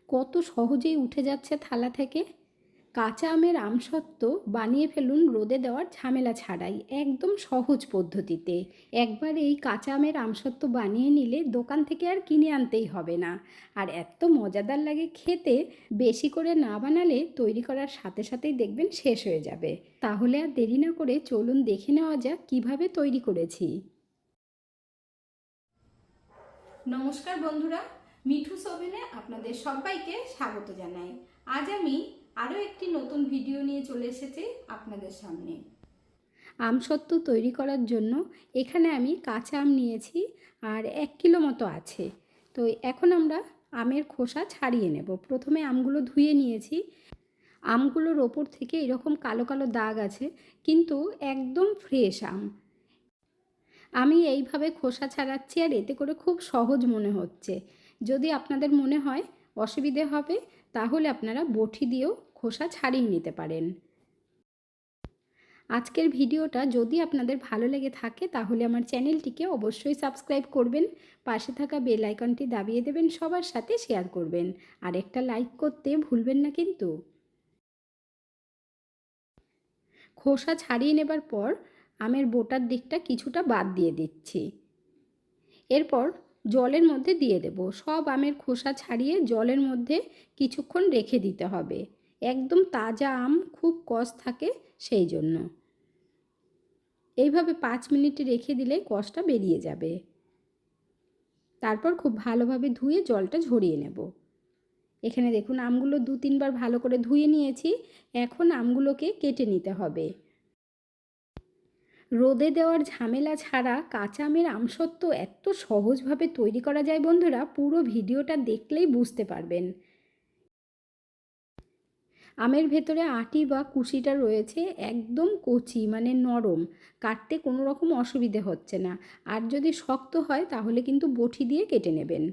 কত সহজেই উঠে যাচ্ছে থালা থেকে। কাঁচা আমের আমসত্ত্ব বানিয়ে ফেলুন রোদে দেওয়ার ঝামেলা ছাড়াই, একদম সহজ পদ্ধতিতে। একবার এই কাঁচা আমের আমসত্ত্ব বানিয়ে নিলে দোকান থেকে আর কিনে আনতেই হবে না। আর এত মজাদার লাগে খেতে, বেশি করে না বানালে তৈরি করার সাথে সাথেই দেখবেন শেষ হয়ে যাবে। তাহলে আর দেরি না করে চলুন দেখে নেওয়া যাক কীভাবে তৈরি করেছি। নমস্কার বন্ধুরা, মিঠুস ওভেনে আপনাদের সবাইকে স্বাগত জানাই। আজ আমি আরও একটি নতুন ভিডিও নিয়ে চলে এসেছি আপনাদের সামনে। আমসত্ত্ব তৈরি করার জন্য এখানে আমি কাঁচা আম নিয়েছি আর 1 কিলো মতো আছে। তো এখন আমরা আমের খোসা ছাড়িয়ে নেব। প্রথমে আমগুলো ধুয়ে নিয়েছি। আমগুলোর ওপর থেকে এরকম কালো কালো দাগ আছে, কিন্তু একদম ফ্রেশ আম। আমি এইভাবে খোসা ছাড়াচ্ছি আর এতে করে খুব সহজ মনে হচ্ছে। যদি আপনাদের মনে হয় অসুবিধে হবে, তাহলে আপনারা বটি দিয়েও খোসা ছাড়িয়ে নিতে পারেন। আজকের ভিডিওটা যদি আপনাদের ভালো লেগে থাকে তাহলে আমার চ্যানেলটিকে অবশ্যই সাবস্ক্রাইব করবেন, পাশে থাকা বেল আইকনটি দাবিয়ে দেবেন, সবার সাথে শেয়ার করবেন, আর একটা লাইক করতে ভুলবেন না কিন্তু। খোসা ছাড়িয়ে নেবার পর আমের বোটার দিকটা কিছুটা বাদ দিয়ে দিচ্ছি। এরপর জলের মধ্যে দিয়ে দেব। সব আমের খোসা ছাড়িয়ে জলের মধ্যে কিছুক্ষণ রেখে দিতে হবে। একদম তাজা আম খুব কষ থাকে সেই জন্য। এইভাবে 5 মিনিট রেখে দিলে কষটা বেরিয়ে যাবে। তারপর খুব ভালোভাবে ধুয়ে জলটা ঝরিয়ে নেব। এখানে দেখুন আমগুলো 2-3 বার ভালো করে ধুয়ে নিয়েছি। এখন আমগুলোকে কেটে নিতে হবে। রোদে দেওয়ার ঝামেলা ছাড়া কাঁচা আমের আমসত্ত্ব এত সহজভাবে তৈরি করা যায় বন্ধুরা, পুরো ভিডিওটা দেখলেই বুঝতে পারবেন। আমের ভেতরে আটি বা কুশিটা রয়েছে একদম কচি, মানে নরম, কাটতে কোনো রকম অসুবিধে হচ্ছে না। আর যদি শক্ত হয় তাহলে কিন্তু বটি দিয়ে কেটে নেবেন।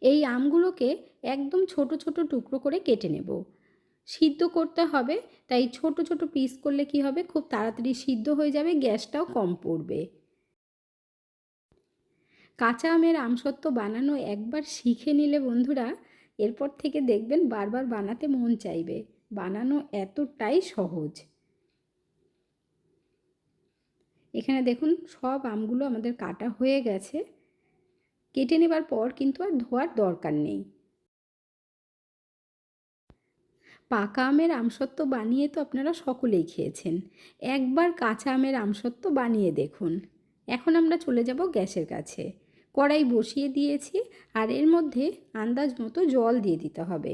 এই আমগুলোকে একদম ছোট ছোট টুকরো করে কেটে নেব। সিদ্ধ করতে হবে, তাই ছোট ছোট পিস করলে কি হবে, খুব তাড়াতাড়ি সিদ্ধ হয়ে যাবে, গ্যাসটাও কম পড়বে। কাঁচা আমের আমসত্ত্ব বানানো একবার শিখে নিলে বন্ধুরা, এরপর থেকে দেখবেন বারবার বানাতে মন চাইবে। বানানো এতটাই সহজ। এখানে দেখুন সব আমগুলো আমাদের কাটা হয়ে গেছে। কেটে নেবার পর কিন্তু আর ধোয়ার দরকার নেই। পাকা আমের আমসত্ত্ব বানিয়ে তো আপনারা সকলেই খেয়েছেন। একবার কাঁচা আমের আমসত্ত্ব বানিয়ে দেখুন। এখন আমরা চলে যাব গ্যাসের কাছে। কড়াই বসিয়ে দিয়েছি আর এর মধ্যে আন্দাজ মতো জল দিয়ে দিতে হবে।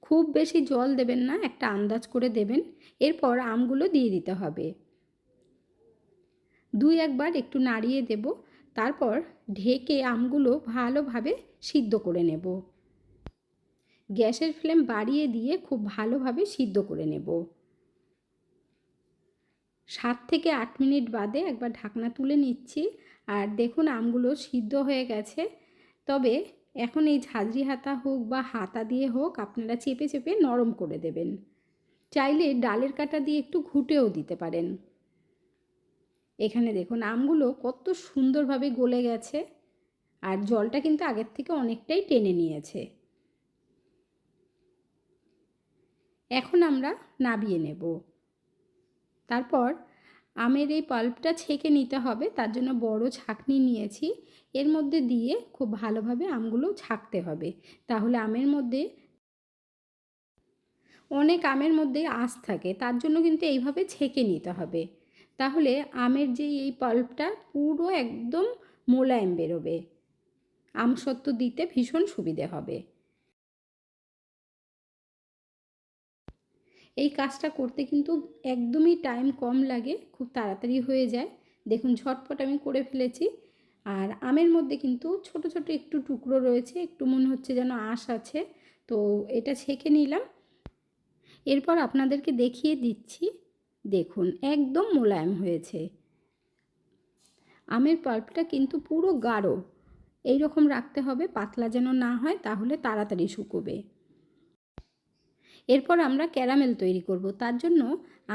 খুব বেশি জল দেবেন না, একটা আন্দাজ করে দেবেন। এরপর আমগুলো দিয়ে দিতে হবে। 2-1 বার একটু নাড়িয়ে দেব। তারপর ঢেকে আমগুলো ভালোভাবে সিদ্ধ করে নেব। গ্যাসের ফ্লেম বাড়িয়ে দিয়ে খুব ভালোভাবে সিদ্ধ করে নেব। 7 থেকে 8 মিনিট বাদে একবার ঢাকনা তুলে নিচ্ছি। আর দেখুন আমগুলো সিদ্ধ হয়ে গেছে। তবে এখন এই ঝাঁঝরি হাতা হোক বা হাতা দিয়ে হোক আপনারা চেপে চেপে নরম করে দেবেন। চাইলে ডালের কাঁটা দিয়ে একটু ঘুঁটেও দিতে পারেন। এখানে দেখুন আমগুলো কত সুন্দরভাবে গলে গেছে, আর জলটা কিন্তু আগের থেকে অনেকটাই টেনে নিয়েছে। এখন আমরা নাবিয়ে নেব। তারপর আমের এই পাল্পটা ছেঁকে নিতে হবে, তার জন্য বড় ছাঁকনি নিয়েছি। এর মধ্যে দিয়ে খুব ভালোভাবে আমগুলো ছাঁকতে হবে, তাহলে আমের মধ্যে অনেক আমের মধ্যে আঁশ থাকে, তার জন্য কিন্তু এইভাবে ছেঁকে নিতে হবে। তাহলে আমের যে এই পাল্পটা পুরো একদম মোলায়েম বেরোবে, আমসত্ত্ব দিতে ভীষণ সুবিধে হবে। এই কাজটা করতে কিন্তু একদমই টাইম কম লাগে, খুব তাড়াতাড়ি হয়ে যায়। দেখুন ঝটপট আমি করে ফেলেছি। আর আমের মধ্যে কিন্তু ছোট ছোট একটু টুকরো রয়েছে, একটু মনে হচ্ছে যেন আঁশ আছে। তো এটা ছেঁকে নিলাম। এরপর আপনাদেরকে দেখিয়ে দিচ্ছি। দেখুন একদম মোলায়েম হয়েছে। আমের পাল্পটা কিন্তু পুরো গাঢ় এই রকম রাখতে হবে, পাতলা যেন না হয়, তাহলে তাড়াতাড়ি শুকোবে। এরপর আমরা ক্যারামেল তৈরি করব। তার জন্য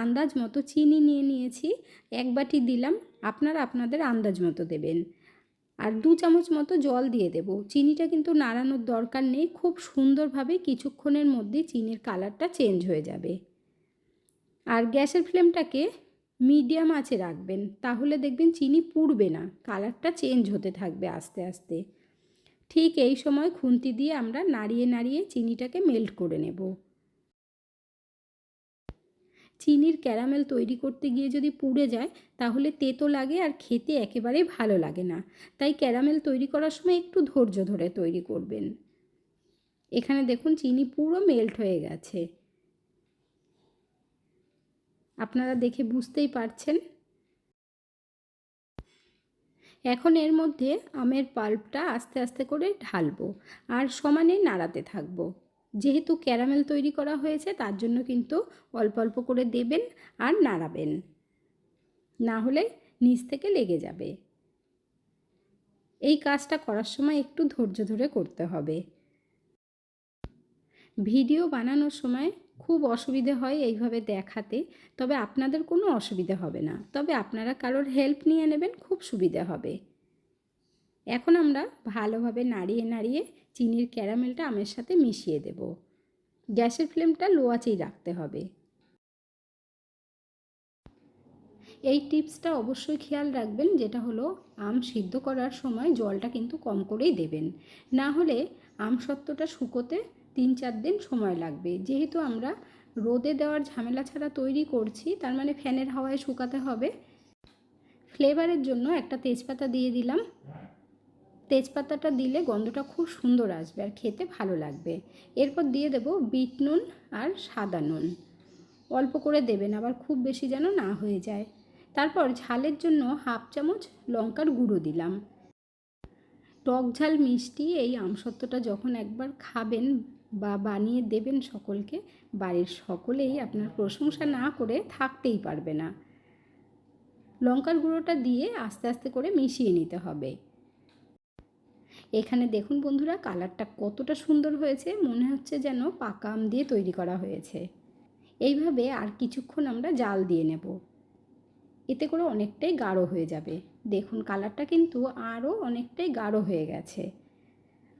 আন্দাজ মতো চিনি নিয়ে নিয়েছি, 1 বাটি দিলাম। আপনারা আপনাদের আন্দাজ মতো দেবেন। আর 2 চামচ মতো জল দিয়ে দেব। চিনিটা কিন্তু নাড়ানোর দরকার নেই, খুব সুন্দরভাবে কিছুক্ষণের মধ্যেই চিনির কালারটা চেঞ্জ হয়ে যাবে। আর গ্যাসের ফ্লেমটাকে মিডিয়াম আঁচে রাখবেন, তাহলে দেখবেন চিনি পুড়বে না, কালারটা চেঞ্জ হতে থাকবে আস্তে আস্তে। ঠিক এই সময় খুন্তি দিয়ে আমরা নাড়িয়ে নাড়িয়ে চিনিটাকে মেল্ট করে নেব। চিনির ক্যারামেল তৈরি করতে গিয়ে যদি পুড়ে যায় তাহলে তেতো লাগে আর খেতে একেবারেই ভালো লাগে না। তাই ক্যারামেল তৈরি করার সময় একটু ধৈর্য ধরে তৈরি করবেন। এখানে দেখুন চিনি পুরো মেল্ট হয়ে গেছে, আপনারা দেখে বুঝতেই পারছেন। এখন এর মধ্যে আমের পাল্পটা আস্তে আস্তে করে ঢালবো আর সমানে নাড়াতে থাকবো। যেহেতু ক্যারামেল তৈরি করা হয়েছে তার জন্য কিন্তু অল্প অল্প করে দেবেন আর নাড়াবেন, না হলে নিচ থেকে লেগে যাবে। এই কাজটা করার সময় একটু ধৈর্য ধরে করতে হবে। ভিডিও বানানোর সময় খুব অসুবিধে হয় এইভাবে দেখাতে, তবে আপনাদের কোনো অসুবিধা হবে না, তবে আপনারা কারোর হেল্প নিয়ে নেবেন, খুব সুবিধা হবে। এখন আমরা ভালোভাবে নাড়িয়ে নাড়িয়ে চিনির ক্যারামেলটা আমের সাথে মিশিয়ে দেব। গ্যাসের ফ্লেমটা লো আঁচেই রাখতে হবে। এই টিপসটা অবশ্যই খেয়াল রাখবেন, যেটা হলো আম সিদ্ধ করার সময় জলটা কিন্তু কম করেই দেবেন, না হলে আমসত্ত্বটা শুকোতে 3-4 দিন সময় লাগবে। যেহেতু আমরা রোদে দেওয়ার ঝামেলা ছাড়া তৈরি করছি, তার মানে ফ্যানের হাওয়ায় শুকাতে হবে। ফ্লেভারের জন্য একটা তেজপাতা দিয়ে দিলাম। তেজপাতাটা দিলে গন্ধটা খুব সুন্দর আসবে আর খেতে ভালো লাগবে। এরপর দিয়ে দেব বিট নুন আর সাদা নুন, অল্প করে দেবেন, আবার খুব বেশি যেন না হয়ে যায়। তারপর ঝালের জন্য 1/2 চামচ লঙ্কার গুঁড়ো দিলাম। টক ঝাল মিষ্টি এই আমসত্ত্বটা যখন একবার খাবেন বা বানিয়ে দেবেন সকলকে, বাড়ির সকলেই আপনার প্রশংসা না করে থাকতেই পারবে না। লঙ্কার গুঁড়োটা দিয়ে আস্তে আস্তে করে মিশিয়ে নিতে হবে। এখানে দেখুন বন্ধুরা, কালারটা কতটা সুন্দর হয়েছে, মনে হচ্ছে যেন পাকা আম দিয়ে তৈরি করা হয়েছে। এইভাবে আর কিছুক্ষণ আমরা জাল দিয়ে নেব, এতে করে অনেকটাই গাঢ় হয়ে যাবে। দেখুন কালারটা কিন্তু আরও অনেকটাই গাঢ় হয়ে গেছে।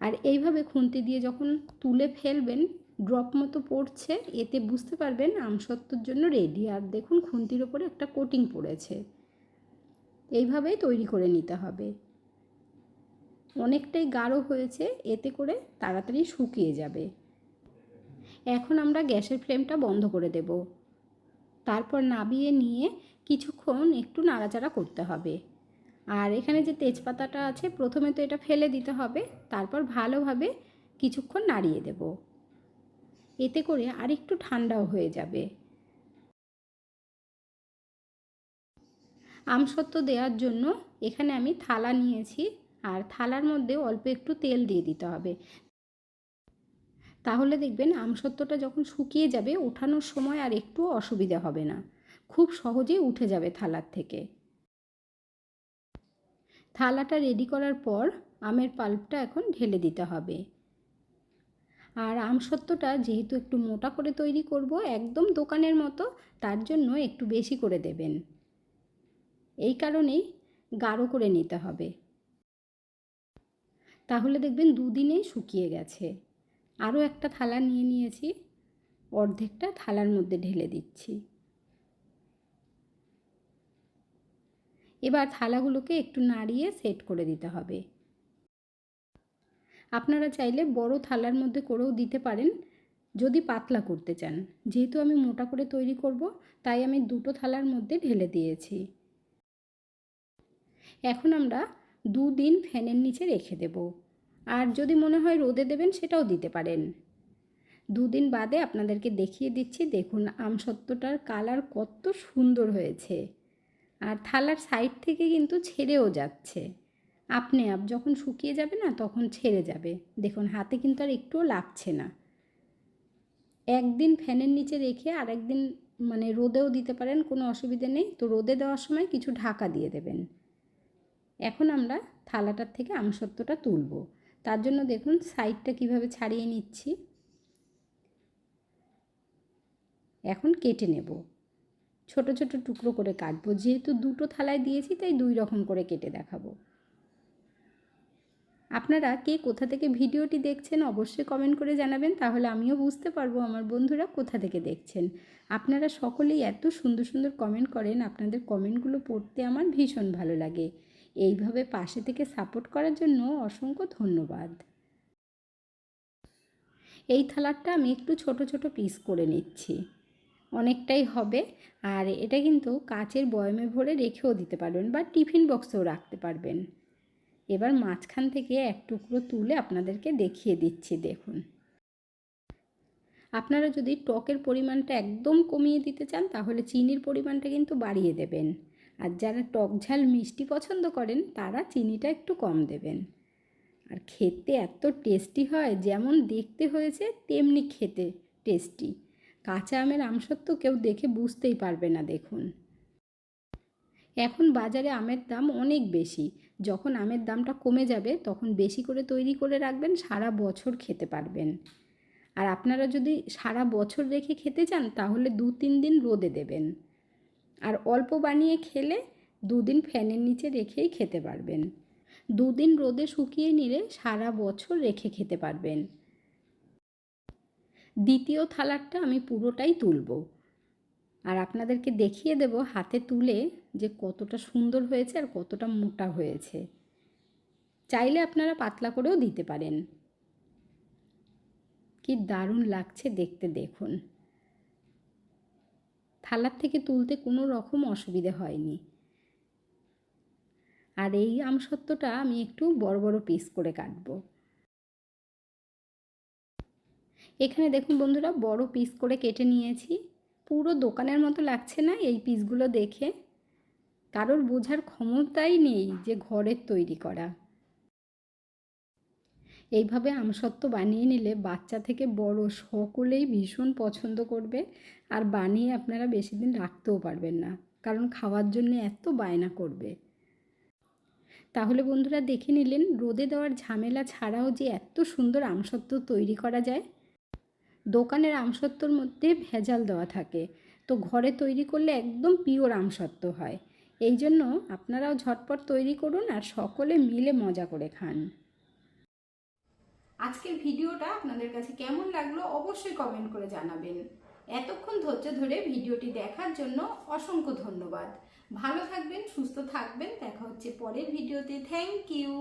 আর এইভাবে খুন্তি দিয়ে যখন তুলে ফেলবেন, ড্রপ মতো পড়ছে, এতে বুঝতে পারবেন আমসত্ত্বর জন্য রেডি। আর দেখুন খুন্তির ওপরে একটা কোটিং পড়েছে। এইভাবেই তৈরি করে নিতে হবে। অনেকটাই গাঢ় হয়েছে, এতে করে তাড়াতাড়ি শুকিয়ে যাবে। এখন আমরা গ্যাসের ফ্লেমটা বন্ধ করে দেব। তারপর নামিয়ে নিয়ে কিছুক্ষণ একটু নাড়াচাড়া করতে হবে। আর এখানে যে তেজপাতাটা আছে, প্রথমে তো এটা ফেলে দিতে হবে, তারপর ভালোভাবে কিছুক্ষণ নাড়িয়ে দেব। এতে করে আর একটু ঠান্ডাও হয়ে যাবে। আমসত্ত্ব দেওয়ার জন্য এখানে আমি থালা নিয়েছি, আর থালার মধ্যে অল্প একটু তেল দিয়ে দিতে হবে। তাহলে দেখবেন আমসত্ত্বটা যখন শুকিয়ে যাবে, ওঠানোর সময় আর একটু অসুবিধা হবে না, খুব সহজেই উঠে যাবে থালার থেকে। থালাটা রেডি করার পর আমের পাল্পটা এখন ঢেলে দিতে হবে। আর আমসত্ত্বটা যেহেতু একটু মোটা করে তৈরি করব, একদম দোকানের মতো, তার জন্য একটু বেশি করে দেবেন। এই কারণেই গাঢ় করে নিতে হবে, তাহলে দেখবেন 2 দিনেই শুকিয়ে গেছে। আরও একটা থালা নিয়ে নিয়েছি, অর্ধেকটা থালার মধ্যে ঢেলে দিচ্ছি। এবার থালাগুলোকে একটু নাড়িয়ে সেট করে দিতে হবে। আপনারা চাইলে বড় থালার মধ্যে করেও দিতে পারেন যদি পাতলা করতে চান। যেহেতু আমি মোটা করে তৈরি করব, তাই আমি 2টো থালার মধ্যে ঢেলে দিয়েছি। এখন আমরা 2 দিন ফ্যানের নিচে রেখে দেব। আর যদি মনে হয় রোদে দেবেন, সেটাও দিতে পারেন। 2 দিন বাদে আপনাদেরকে দেখিয়ে দিচ্ছি। দেখুন আমসত্ত্বটার কালার কত সুন্দর হয়েছে, আর থালার সাইড থেকে কিন্তু ছেড়েও যাচ্ছে। আপনি যখন শুকিয়ে যাবে না, তখন ছেড়ে যাবে। দেখুন হাতে কিন্তু আর একটুও লাগছে না। একদিন ফ্যানের নিচে রেখে আর একদিন মানে রোদেও দিতে পারেন, কোনো অসুবিধে নেই। তো রোদে দেওয়ার সময় কিছু ঢাকা দিয়ে দেবেন। এখন আমরা থালাটার থেকে আমসত্ত্বটা তুলব। তার জন্য দেখুন সাইডটা কিভাবে ছাড়িয়ে নিচ্ছি। এখন কেটে নেব। ছোট ছোট টুকরো করে কাটবো। যেহেতু দুটো থালায় দিয়েছি তাই 2 রকম করে কেটে দেখাবো। আপনারা কে কোথা থেকে ভিডিওটি দেখছেন অবশ্যই কমেন্ট করে জানাবেন, তাহলে আমিও বুঝতে পারবো আমার বন্ধুরা কোথা থেকে দেখছেন। আপনারা সকলেই এত সুন্দর সুন্দর কমেন্ট করেন, আপনাদের কমেন্টগুলো পড়তে আমার ভীষণ ভালো লাগে। এইভাবে পাশে থেকে সাপোর্ট করার জন্য অসংখ্য ধন্যবাদ। এই থালাটা আমি একটু ছোট ছোট পিস করে নিচ্ছি, অনেকটাই হবে। আর এটা কিন্তু কাচের বয়ামে ভরে রেখেও দিতে পারবেন বা টিফিন বক্সেও রাখতে পারবেন। এবার মাঝখান থেকে এক টুকরো তুলে আপনাদেরকে দেখিয়ে দিচ্ছি, দেখুন। আপনারা যদি টকের পরিমাণটা একদম কমিয়ে দিতে চান তাহলে চিনির পরিমাণটা কিন্তু বাড়িয়ে দেবেন, আর যারা টক ঝাল মিষ্টি পছন্দ করেন তারা চিনিটা একটু কম দেবেন। আর খেতে এত টেস্টি হয়, যেমন দেখতে হয়েছে তেমনি খেতে টেস্টি। কাঁচা আমের আমসত্ত্ব কেউ দেখে বুঝতেই পারবে না, দেখুন। এখন বাজারে আমের দাম অনেক বেশি, যখন আমের দামটা কমে যাবে তখন বেশি করে তৈরি করে রাখবেন, সারা বছর খেতে পারবেন। আর আপনারা যদি সারা বছর রেখে খেতে চান তাহলে 2-3 দিন রোদে দেবেন, আর অল্প বানিয়ে খেলে 2 দিন ফ্যানের নিচে রেখেই খেতে পারবেন। 2 দিন রোদে শুকিয়ে নিলে সারা বছর রেখে খেতে পারবেন। দ্বিতীয় থালাটা আমি পুরোটাই তুলব, আর আপনাদেরকে দেখিয়ে দেব হাতে তুলে যে কতটা সুন্দর হয়েছে আর কতটা মোটা হয়েছে। চাইলে আপনারা পাতলা করেও দিতে পারেন। কি দারুণ লাগছে দেখতে, দেখুন। থালার থেকে তুলতে কোনো রকম অসুবিধে হয়নি। আর এই আমসত্ত্বটা আমি একটু বড় বড় পিস করে কাটবো। এখানে দেখুন বন্ধুরা, বড় পিস করে কেটে নিয়েছি। পুরো দোকানের মতো লাগছে না এই পিসগুলো দেখে? কারোর বোঝার ক্ষমতাই নেই যে ঘরের তৈরি করা। এইভাবে আমসত্ত্ব বানিয়ে নিলে বাচ্চা থেকে বড় সকলেই ভীষণ পছন্দ করবে, আর বানিয়ে আপনারা বেশি দিন রাখতেও পারবেন না, কারণ খাওয়ার জন্য এত বায়না করবে। তাহলে বন্ধুরা দেখে নিলেন রোদে দেওয়ার ঝামেলা ছাড়াও যে এত সুন্দর আমসত্ত্ব তৈরি করা যায়। দোকানের আমসত্ত্বর মধ্যে ভেজাল দেওয়া থাকে, তো ঘরে তৈরি করলে একদম পিওর আমসত্ত্ব হয়। এই জন্য আপনারাও ঝটপট তৈরি করুন আর সকলে মিলে মজা করে খান। আজকের ভিডিওটা আপনাদের কাছে কেমন লাগলো অবশ্যই কমেন্ট করে জানাবেন। এতক্ষণ ধৈর্য ধরে ভিডিওটি দেখার জন্য অসংখ্য ধন্যবাদ। ভালো থাকবেন, সুস্থ থাকবেন। দেখা হচ্ছে পরের ভিডিওতে। Thank you.